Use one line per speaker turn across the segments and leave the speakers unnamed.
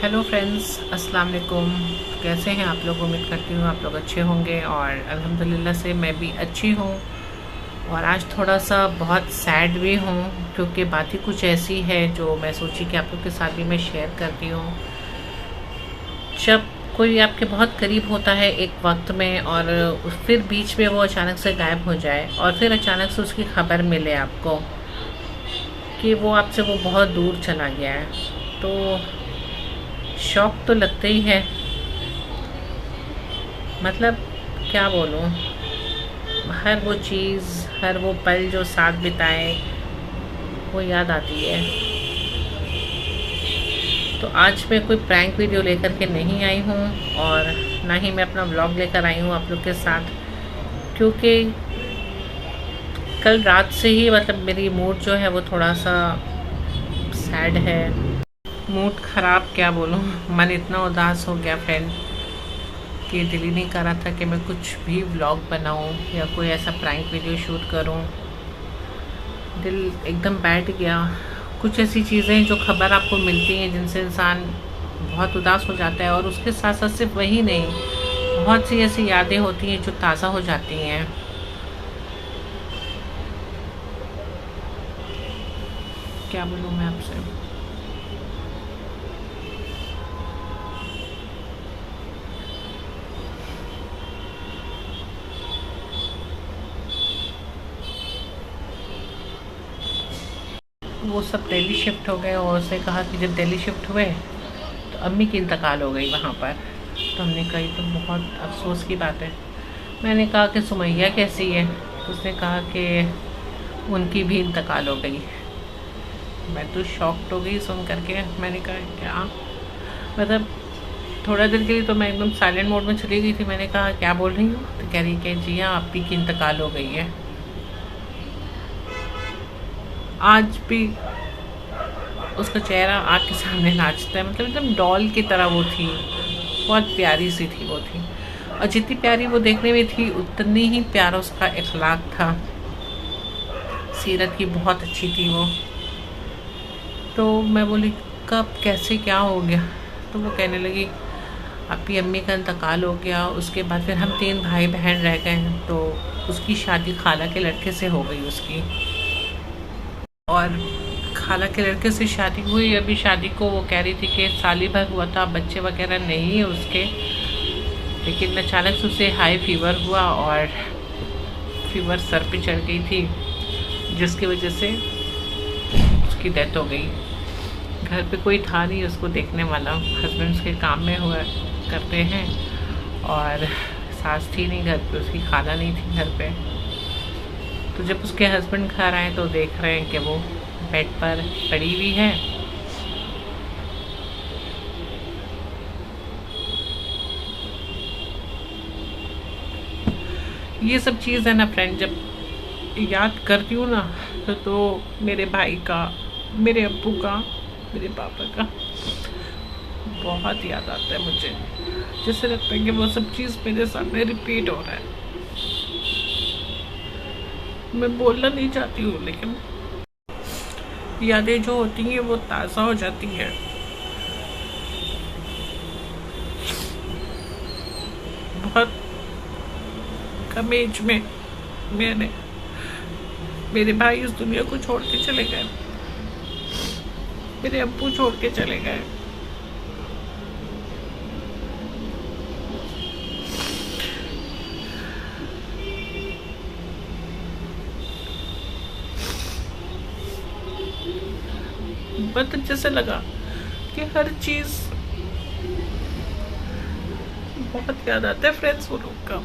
Hello friends, अस्सलाम वालेकुम। कैसे हैं आप लोग? उम्मीद करती हूँ आप लोग अच्छे होंगे और अल्हम्दुलिल्लाह से मैं भी अच्छी हूँ। और आज थोड़ा सा बहुत सैड भी हूँ क्योंकि बात ही कुछ ऐसी है जो मैं सोची कि आप लोग के साथ भी मैं शेयर करती हूँ। जब कोई आपके बहुत करीब होता है एक वक्त में और फिर बीच में वो अचानक से गायब हो जाए और फिर अचानक से उसकी खबर मिले आपको कि वो आपसे वो बहुत दूर चला गया है, तो शौक तो लगता ही है। मतलब क्या बोलूँ, हर वो चीज़, हर वो पल जो साथ बिताए वो याद आती है। तो आज मैं कोई प्रैंक वीडियो लेकर के नहीं आई हूँ और ना ही मैं अपना व्लॉग लेकर आई हूँ आप लोग के साथ, क्योंकि कल रात से ही मतलब मेरी मूड जो है वो थोड़ा सा सैड है। मूड ख़राब क्या बोलूँ, मन इतना उदास हो गया फ्रेंड कि दिल ही नहीं कर रहा था कि मैं कुछ भी व्लॉग बनाऊं या कोई ऐसा प्रैंक वीडियो शूट करूं। दिल एकदम बैठ गया। कुछ ऐसी चीज़ें जो खबर आपको मिलती हैं जिनसे इंसान बहुत उदास हो जाता है, और उसके साथ साथ सिर्फ वही नहीं, बहुत सी ऐसी यादें होती हैं जो ताज़ा हो जाती हैं। क्या बोलूँ मैं आपसे। वो सब दिल्ली शिफ्ट हो गए और उसने कहा कि जब दिल्ली शिफ्ट हुए तो अम्मी की इंतकाल हो गई वहाँ पर। तो हमने कही तो बहुत अफसोस की बात है। मैंने कहा कि सुमैया कैसी है? तो उसने कहा कि उनकी भी इंतकाल हो गई। मैं तो शॉक्ड हो गई सुन करके। मैंने कहा क्या, मतलब थोड़ा देर के लिए तो मैं एकदम साइलेंट मोड में चली गई थी। मैंने कहा क्या बोल रही हूँ? तो कह रही कि जी हाँ, आपी की इंतकाल हो गई है। आज भी उसका चेहरा आँख के सामने नाचता है। मतलब एकदम डॉल की तरह वो थी, बहुत प्यारी सी थी वो थी। और जितनी प्यारी वो देखने में थी उतनी ही प्यारा उसका इखलाक था। सीरत की बहुत अच्छी थी वो। तो मैं बोली कब कैसे क्या हो गया? तो वो कहने लगी आपकी अम्मी का इंतकाल हो गया, उसके बाद फिर हम 3 भाई बहन रह गए हैं, तो उसकी शादी खाला के लड़के से हो गई उसकी। और खाला के लड़के से शादी हुई। अभी शादी को वो कह रही थी कि साल ही भर हुआ था, बच्चे वगैरह नहीं है उसके, लेकिन अचानक से उसे हाई फीवर हुआ और फीवर सर पे चढ़ गई थी, जिसकी वजह से उसकी डेथ हो गई। घर पे कोई था नहीं उसको देखने वाला। हस्बैंड उसके काम में हुआ करते हैं और सास थी नहीं घर पे, उसकी खाला नहीं थी घर पे। तो जब उसके हस्बैंड घर आए तो देख रहे हैं कि वो बेड पर पड़ी हुई है। ये सब चीज़ है ना फ्रेंड, जब याद करती हूँ ना तो मेरे भाई का, मेरे अब्बू का, मेरे पापा का बहुत याद आता है मुझे। जैसे लगता है कि वो सब चीज़ मेरे सामने रिपीट हो रहा है। मैं बोलना नहीं चाहती हूँ लेकिन यादें जो होती हैं वो ताज़ा हो जाती हैं। बहुत कम एज में मैंने, मेरे भाई इस दुनिया को छोड़ के चले गए, मेरे अब्बू छोड़ के चले गए। मतलब जैसे लगा कि हर चीज़ बहुत याद आता है फ्रेंड्स वो लोग का।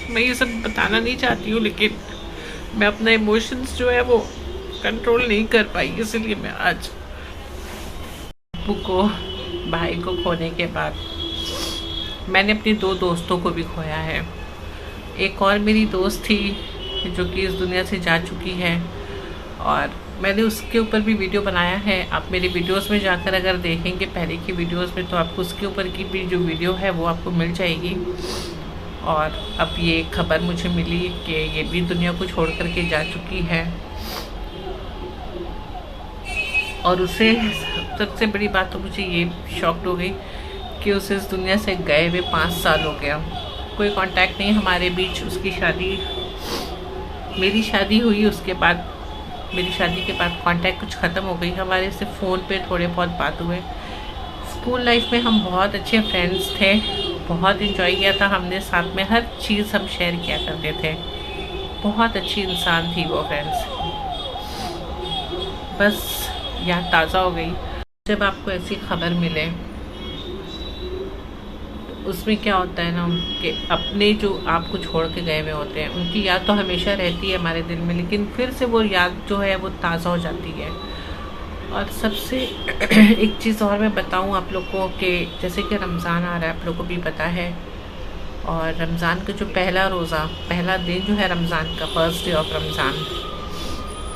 मैं ये सब बताना नहीं चाहती हूँ लेकिन मैं अपना इमोशंस जो है वो कंट्रोल नहीं कर पाई, इसलिए मैं आज अब्बू को, भाई को खोने के बाद मैंने अपनी 2 दोस्तों को भी खोया है। एक और मेरी दोस्त थी जो कि इस दुनिया से जा चुकी है और मैंने उसके ऊपर भी वीडियो बनाया है। आप मेरी वीडियोस में जाकर अगर देखेंगे पहले की वीडियोस में तो आपको उसके ऊपर की भी जो वीडियो है वो आपको मिल जाएगी। और अब ये खबर मुझे मिली कि ये भी दुनिया को छोड़ कर के जा चुकी है। और उसे सबसे बड़ी बात तो मुझे ये शॉक्ड हो गई कि उसे इस दुनिया से गए हुए 5 साल हो गया। कोई कांटेक्ट नहीं हमारे बीच। उसकी शादी, मेरी शादी हुई, उसके बाद मेरी शादी के बाद कांटेक्ट कुछ ख़त्म हो गई हमारे। से फ़ोन पे थोड़े बहुत बात हुए। स्कूल लाइफ में हम बहुत अच्छे फ्रेंड्स थे, बहुत इन्जॉय किया था हमने साथ में, हर चीज़ हम शेयर किया करते थे। बहुत अच्छी इंसान थी वो फ्रेंड्स। बस याद ताज़ा हो गई। जब आपको ऐसी खबर मिले तो उसमें क्या होता है ना कि अपने जो आपको छोड़ के गए हुए होते हैं उनकी याद तो हमेशा रहती है हमारे दिल में, लेकिन फिर से वो याद जो है वो ताज़ा हो जाती है। और सबसे एक चीज़ और मैं बताऊं आप लोग को कि जैसे कि रमज़ान आ रहा है, आप लोगों को भी पता है, और रमज़ान का जो पहला रोज़ा, पहला दिन जो है रमज़ान का, फर्स्ट डे ऑफ रमज़ान,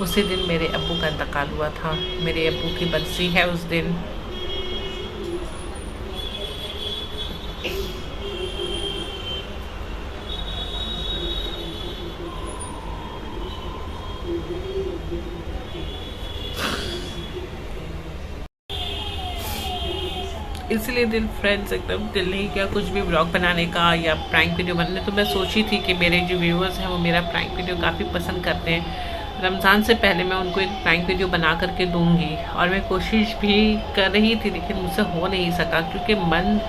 उसी दिन मेरे अब्बू का इंतकाल हुआ था। मेरे अब्बू की बरसी है उस दिन। इसलिए दिल फ्रेंड्स एकदम दिल नहीं किया कुछ भी ब्लॉग बनाने का या प्रैंक वीडियो बनाने। तो मैं सोची थी कि मेरे जो व्यूअर्स हैं वो मेरा प्रैंक वीडियो काफ़ी पसंद करते हैं। रमज़ान से पहले मैं उनको एक प्रैंक वीडियो बना करके दूंगी, और मैं कोशिश भी कर रही थी, लेकिन मुझसे हो नहीं सका क्योंकि मन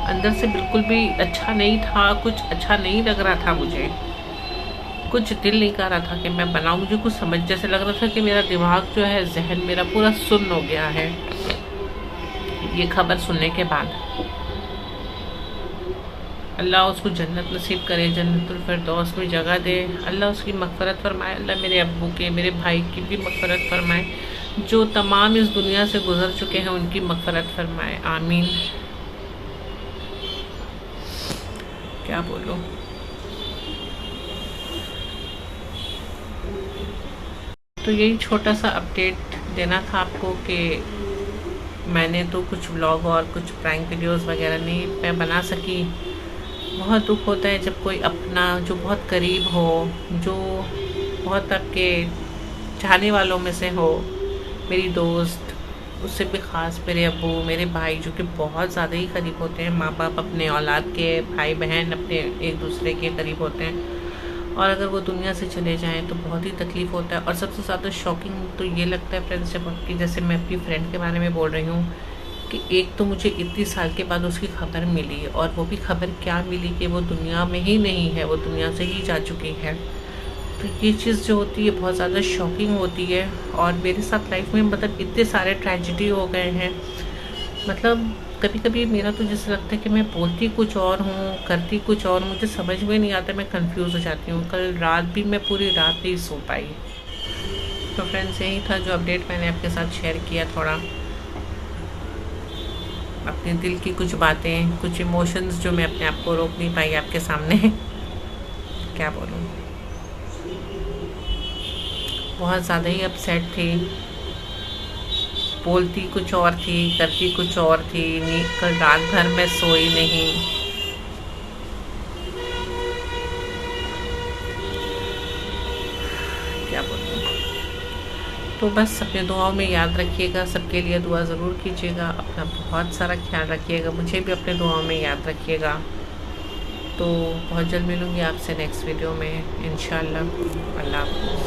अंदर से बिल्कुल भी अच्छा नहीं था, कुछ अच्छा नहीं लग रहा था मुझे, कुछ दिल नहीं कर रहा था कि मैं बनाऊँ। मुझे कुछ समझ जैसे लग रहा था कि मेरा दिमाग जो है, जहन मेरा पूरा सुन्न हो गया है ये खबर सुनने के बाद। अल्लाह उसको जन्नत नसीब करे, जन्नतुल फिरदौस में जगह दे। अल्लाह उसकी मग़फ़िरत फरमाए। अल्लाह मेरे अब्बू के, मेरे भाई की भी मग़फ़िरत फरमाए। जो तमाम इस दुनिया से गुज़र चुके हैं उनकी मग़फ़िरत फरमाए, आमीन। क्या बोलूँ। तो यही छोटा सा अपडेट देना था आपको कि मैंने तो कुछ व्लॉग और कुछ प्रैंक वीडियोस वगैरह नहीं मैं बना सकी। बहुत दुख होता है जब कोई अपना जो बहुत करीब हो, जो बहुत आपके चाहने वालों में से हो, मेरी दोस्त, उससे भी ख़ास मेरे अब्बू, मेरे भाई जो कि बहुत ज़्यादा ही करीब होते हैं। माँ बाप अपने औलाद के, भाई बहन अपने एक दूसरे के करीब होते हैं, और अगर वो दुनिया से चले जाएं तो बहुत ही तकलीफ़ होता है। और सबसे ज़्यादा शॉकिंग तो ये लगता है फ्रेंड्स, जब कि जैसे मैं अपनी फ्रेंड के बारे में बोल रही हूँ कि एक तो मुझे इतनी साल के बाद उसकी खबर मिली, और वो भी खबर क्या मिली कि वो दुनिया में ही नहीं है, वो दुनिया से ही जा चुकी है। तो ये चीज़ जो होती है बहुत ज़्यादा शॉकिंग होती है। और मेरे साथ लाइफ में मतलब इतने सारे ट्रेजिडी हो गए हैं, मतलब कभी कभी मेरा तो जैसे लगता है कि मैं बोलती कुछ और हूँ, करती कुछ और, मुझे समझ में नहीं आता, मैं कंफ्यूज हो जाती हूँ। कल रात भी मैं पूरी रात नहीं सो पाई। तो फ्रेंड्स यही था जो अपडेट मैंने आपके साथ शेयर किया, थोड़ा अपने दिल की कुछ बातें, कुछ इमोशंस जो मैं अपने आप को रोक नहीं पाई आपके सामने। क्या बोलूँ, बहुत ज़्यादा ही अपसेट थी। बोलती कुछ और थी, करती कुछ और थी। कल रात भर मैं सोई नहीं। क्या बोलूँ। तो बस अपने दुआओं में याद रखिएगा, सबके लिए दुआ ज़रूर कीजिएगा, अपना बहुत सारा ख्याल रखिएगा, मुझे भी अपने दुआओं में याद रखिएगा। तो बहुत जल्द मिलूँगी आपसे नेक्स्ट वीडियो में इंशाल्लाह। अल्लाह हाफ़िज़।